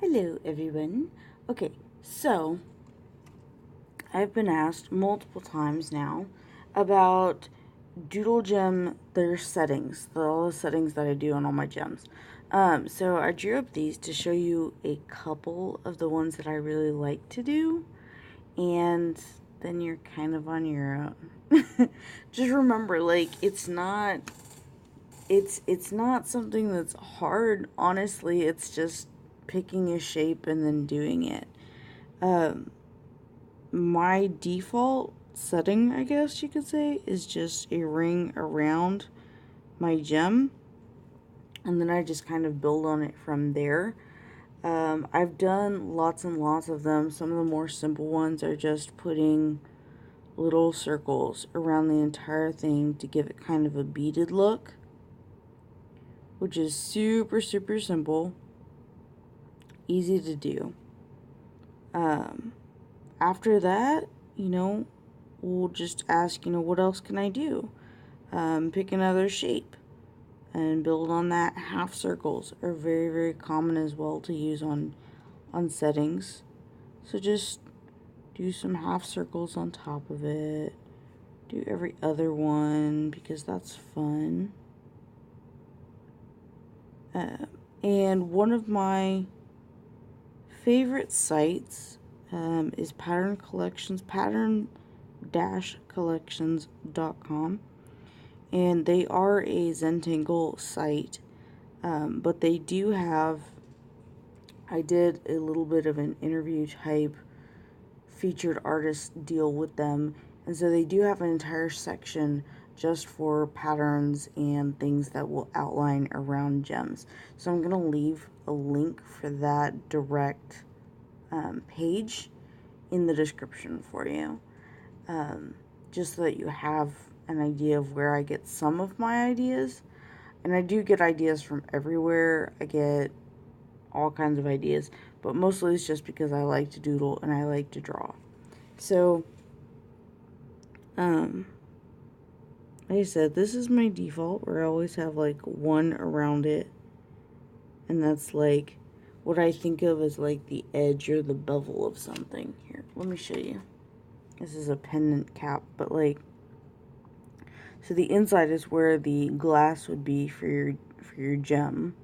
Hello everyone. Okay, so I've been asked multiple times now about Doodle Gem, their settings, all the settings that I do on all my gems. So I drew up these to show you a couple of the ones that I really like to do, and then you're kind of on your own. Just remember, like, it's not something that's hard, honestly. It's just picking a shape and then doing it. My default setting, I guess you could say, is just a ring around my gem, and then I just kind of build on it from there. I've done lots and lots of them. Some of the more simple ones are just putting little circles around the entire thing to give it kind of a beaded look, which is super, super simple, easy to do. After that, we'll just ask, what else can I do? Pick another shape and build on that. Half circles are very, very common as well to use on settings. So just do some half circles on top of it. Do every other one because that's fun. And one of my favorite sites is Pattern Collections, pattern-collections.com. And they are a Zentangle site, but they do have, I did a little bit of an interview type featured artist deal with them, and so they do have an entire section just for patterns and things that will outline around gems. So I'm going to leave a link for that direct page in the description for you, just so that you have an idea of where I get some of my ideas. And I do get ideas from everywhere. I get all kinds of ideas, but mostly it's just because I like to doodle and I like to draw. So, like I said, this is my default where I always have like one around it, and that's like what I think of as like the edge or the bevel of something. Here, let me show you. This is a pendant cap, but like, so the inside is where the glass would be for your gem,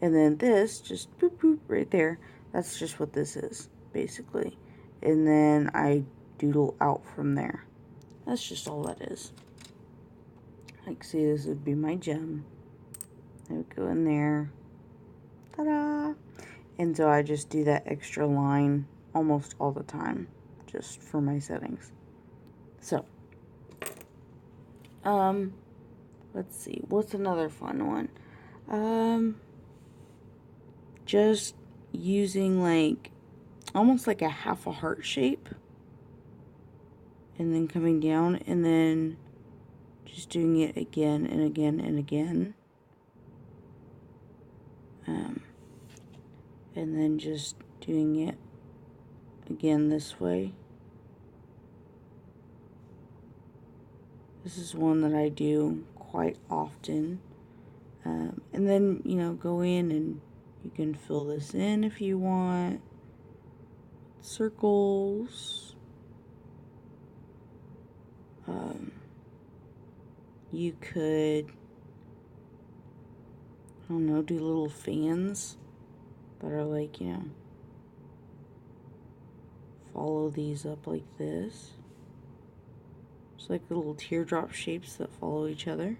and then this just boop boop right there. That's just what this is basically, and then I doodle out from there. That's just all that is. Like, see, this would be my gem. I would go in there. Ta-da! And so I just do that extra line almost all the time, just for my settings. So, let's see. What's another fun one? Just using like, almost like a half a heart shape. And then coming down and then just doing it again and again and again. And then just doing it again this way. This is one that I do quite often. And then, go in and you can fill this in if you want. Circles. You could, I don't know, do little fans that are like, follow these up like this. It's like the little teardrop shapes that follow each other.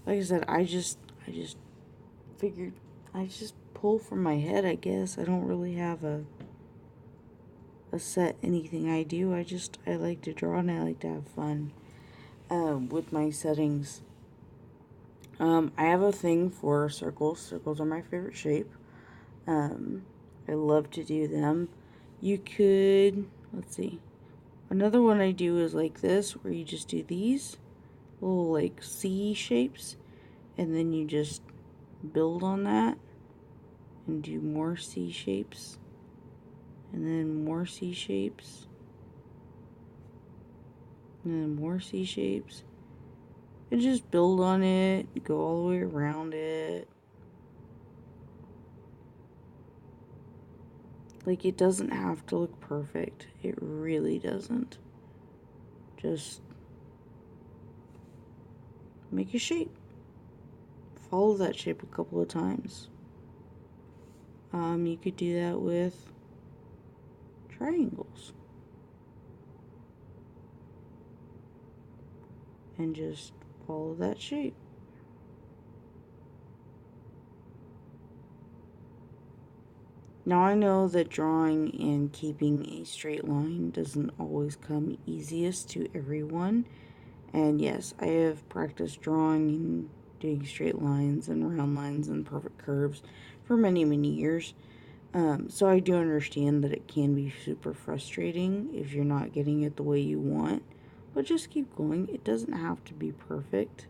Like I said, I just figured I just pull from my head, I guess. I don't really have a set anything I do. I like to draw and I like to have fun with my settings. I have a thing for circles. Circles are my favorite shape. I love to do them. You could, let's see. Another one I do is like this, where you just do these little like C shapes, and then you just build on that and do more C shapes, and then more C shapes, and then more C shapes, and just build on it, go all the way around it. Like, it doesn't have to look perfect. It really doesn't. Just make a shape. Follow that shape a couple of times. You could do that with triangles. And just follow that shape. Now I know that drawing and keeping a straight line doesn't always come easiest to everyone. And yes, I have practiced drawing and doing straight lines and round lines and perfect curves for many, many years. So I do understand that it can be super frustrating if you're not getting it the way you want. But just keep going. It doesn't have to be perfect.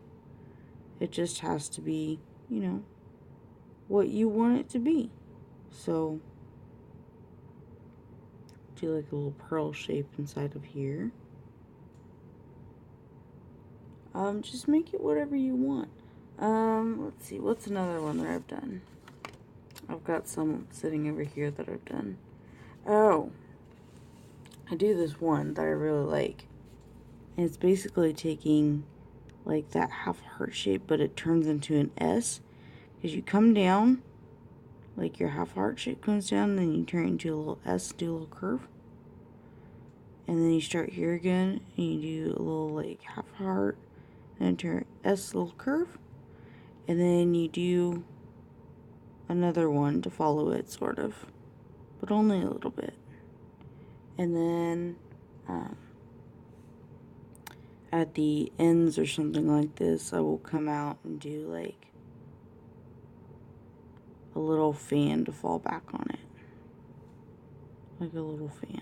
It just has to be, what you want it to be. So, do like a little pearl shape inside of here. Just make it whatever you want. Let's see, what's another one that I've done? I've got some sitting over here that I've done. Oh, I do this one that I really like. And it's basically taking like that half heart shape, but it turns into an S. Because you come down, like your half heart shape comes down, then you turn it into a little S, do a little curve. And then you start here again, and you do a little like half heart, and turn S, little curve. And then you do another one to follow it, sort of, but only a little bit. And then at the ends or something like this, I will come out and do like a little fan to fall back on it. Like a little fan.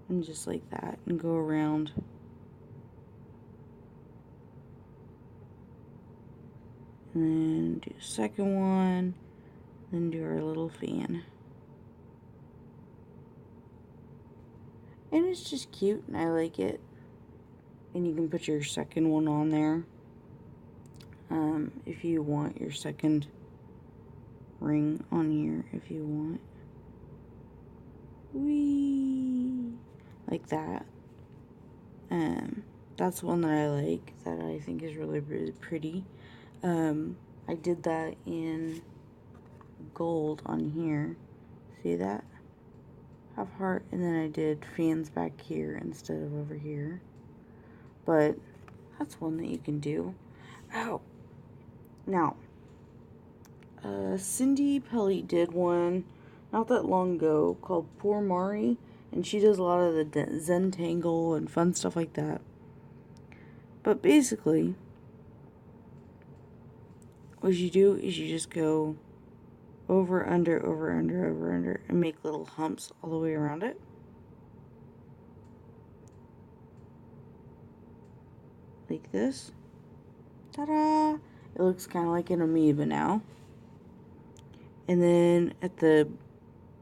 And just like that, and go around. And then do a second one, then do our little fan. And it's just cute, and I like it. And you can put your second one on there. If you want your second ring on here, if you want. Whee! Like that. That's one that I like, that I think is really, really pretty. I did that in gold on here. See that? Half heart, and then I did fans back here instead of over here. But that's one that you can do. Oh! Now, Cindy Pelly did one not that long ago called Poor Mari, and she does a lot of the Zentangle and fun stuff like that. But basically, what you do is you just go over, under, over, under, over, under, and make little humps all the way around it. Like this. Ta-da! It looks kind of like an amoeba now. And then at the,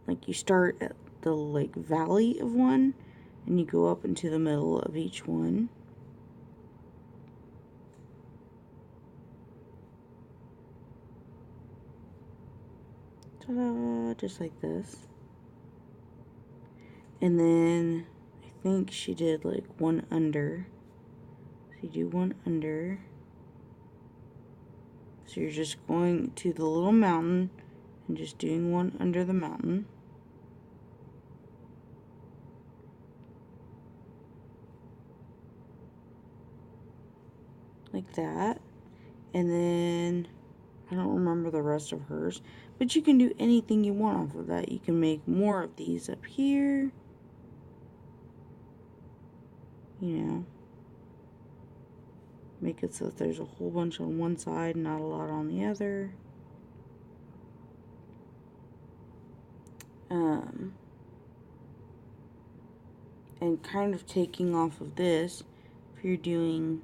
like, you start at the, like, valley of one, and you go up into the middle of each one. Ta-da! Just like this. And then I think she did like one under. So you do one under. So you're just going to the little mountain and just doing one under the mountain. Like that. And then I don't remember the rest of hers, but you can do anything you want off of that. You can make more of these up here. Make it so that there's a whole bunch on one side, not a lot on the other. And kind of taking off of this, if you're doing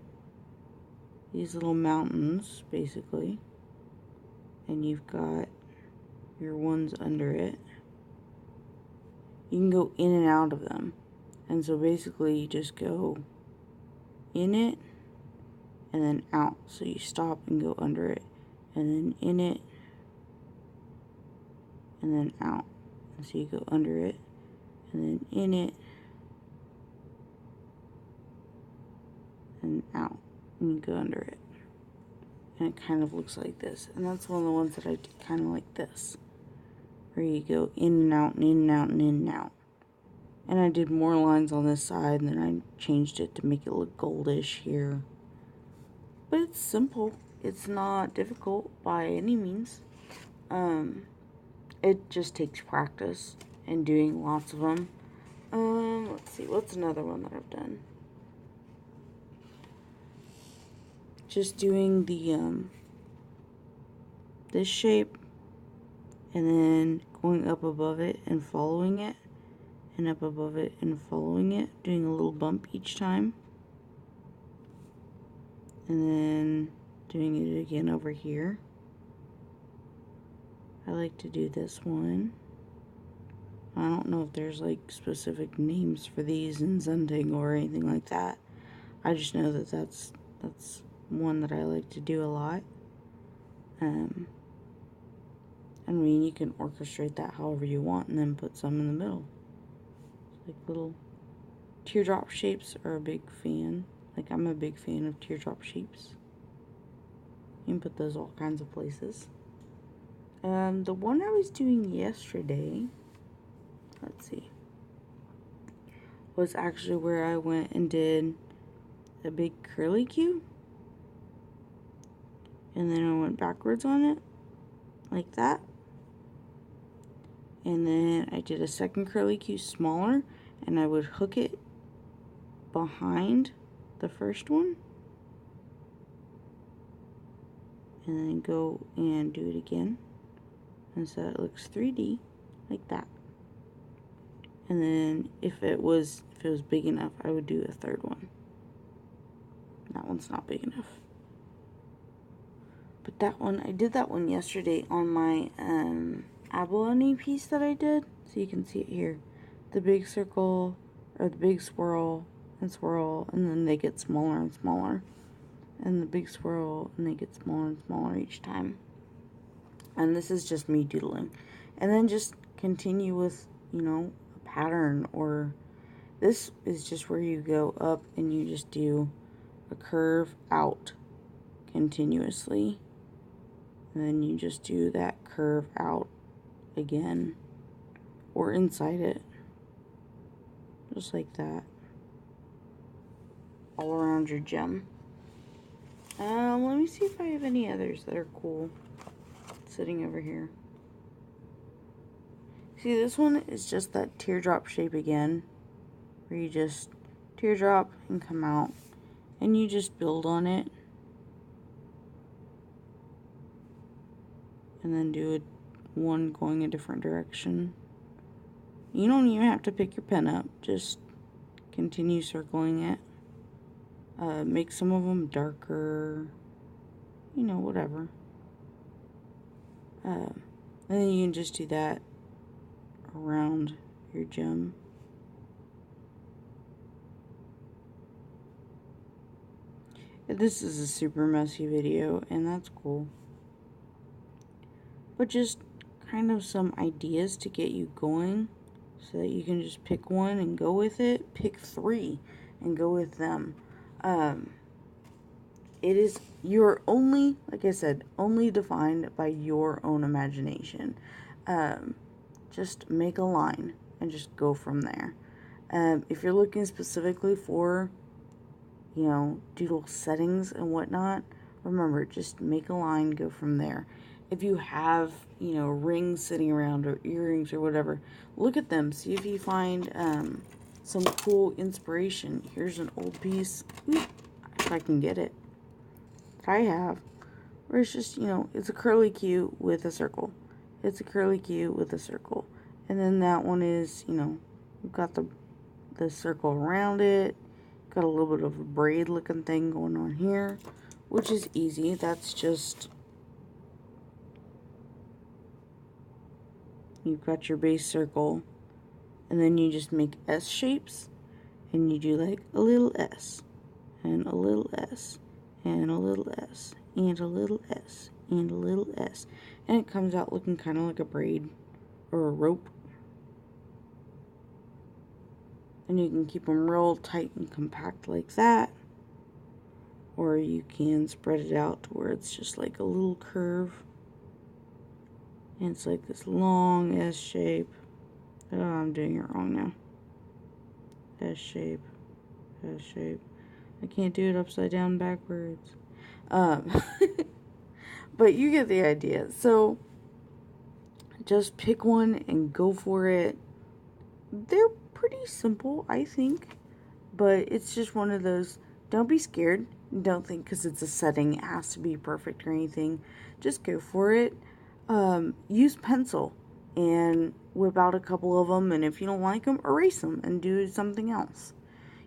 these little mountains, basically, and you've got your ones under it, you can go in and out of them. And so basically you just go in it and then out. So you stop and go under it and then in it, and then out. And so you go under it, and then in it, and out, and you go under it. And it kind of looks like this. And that's one of the ones that I did kind of like this, where you go in and out, and in and out, and in and out. And I did more lines on this side, and then I changed it to make it look goldish here. But it's simple. It's not difficult by any means. It just takes practice and doing lots of them. Let's see, what's another one that I've done? Just doing the, this shape, and then going up above it and following it, and up above it and following it, doing a little bump each time. And then doing it again over here. I like to do this one. I don't know if there's like specific names for these in Zunting or anything like that. I just know that that's one that I like to do a lot. I mean, you can orchestrate that however you want and then put some in the middle. Like little teardrop shapes are a big fan. Like, I'm a big fan of teardrop shapes. You can put those all kinds of places. The one I was doing yesterday, let's see, was actually where I went and did a big curlicue. And then I went backwards on it, like that. And then I did a second curlicue smaller, and I would hook it behind the first one. And then go and do it again. And so it looks 3D, like that. And then if it was big enough, I would do a third one. That one's not big enough. But that one, I did that one yesterday on my abalone piece that I did. So you can see it here. The big circle, or the big swirl, and then they get smaller and smaller. And the big swirl, and they get smaller and smaller each time. And this is just me doodling. And then just continue with, you know, a pattern, or this is just where you go up and you just do a curve out continuously. And then you just do that curve out again, or inside it, just like that, all around your gem. Let me see if I have any others that are cool sitting over here. See, this one is just that teardrop shape again, where you just teardrop and come out, and you just build on it, and then do one going a different direction. You don't even have to pick your pen up, just continue circling it. Make some of them darker, you know, whatever. And then you can just do that around your gem. This is a super messy video, and that's cool. But just kind of some ideas to get you going, so that you can just pick one and go with it. Pick 3 and go with them. You're only, like I said, only defined by your own imagination. Just make a line and just go from there. If you're looking specifically for, you know, doodle settings and whatnot, remember, just make a line, go from there. If you have, you know, rings sitting around or earrings or whatever, look at them. See if you find some cool inspiration. Here's an old piece, if I can get it, that I have, where it's just, you know, it's a curlicue with a circle. It's a curlicue with a circle. And then that one is, you know, we've got the circle around it. Got a little bit of a braid looking thing going on here, which is easy. That's just, you've got your base circle, and then you just make S shapes, and you do like a little S, and a little S, and a little S, and a little S, and a little S. And it comes out looking kind of like a braid or a rope. And you can keep them real tight and compact like that. Or you can spread it out to where it's just like a little curve. And it's like this long S shape. Oh, I'm doing it wrong now. S shape. S shape. I can't do it upside down backwards. But you get the idea. So just pick one and go for it. They're pretty simple, I think. But it's just one of those, don't be scared. Don't think because it's a setting it has to be perfect or anything. Just go for it. Use pencil and whip out a couple of them. And if you don't like them, erase them and do something else.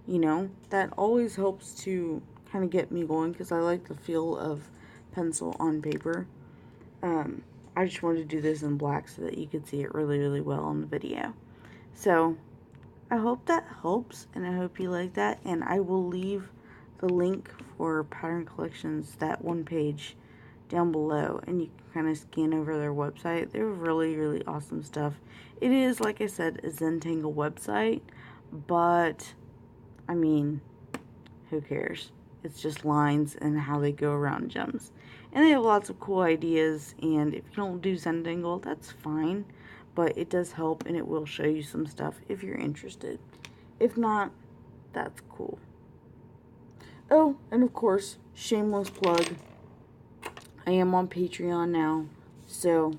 You know, that always helps to kind of get me going because I like the feel of pencil on paper. I just wanted to do this in black so that you could see it really, really well on the video. So, I hope that helps, and I hope you like that, and I will leave the link for Pattern Collections, that one page, down below, and you can kind of scan over their website. They're really, really awesome stuff. It is, like I said, a Zentangle website, but, I mean, who cares? It's just lines and how they go around gems. And they have lots of cool ideas, and if you don't do Zentangle, that's fine. But it does help, and it will show you some stuff if you're interested. If not, that's cool. Oh, and of course, shameless plug. I am on Patreon now. So,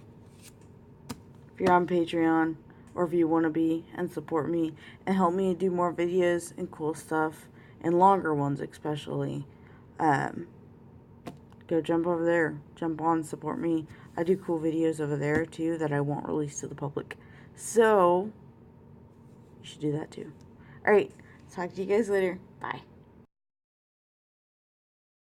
if you're on Patreon, or if you want to be and support me and help me do more videos and cool stuff, and longer ones especially, go jump over there. Jump on, support me. I do cool videos over there too that I won't release to the public. So, you should do that too. Alright, talk to you guys later. Bye.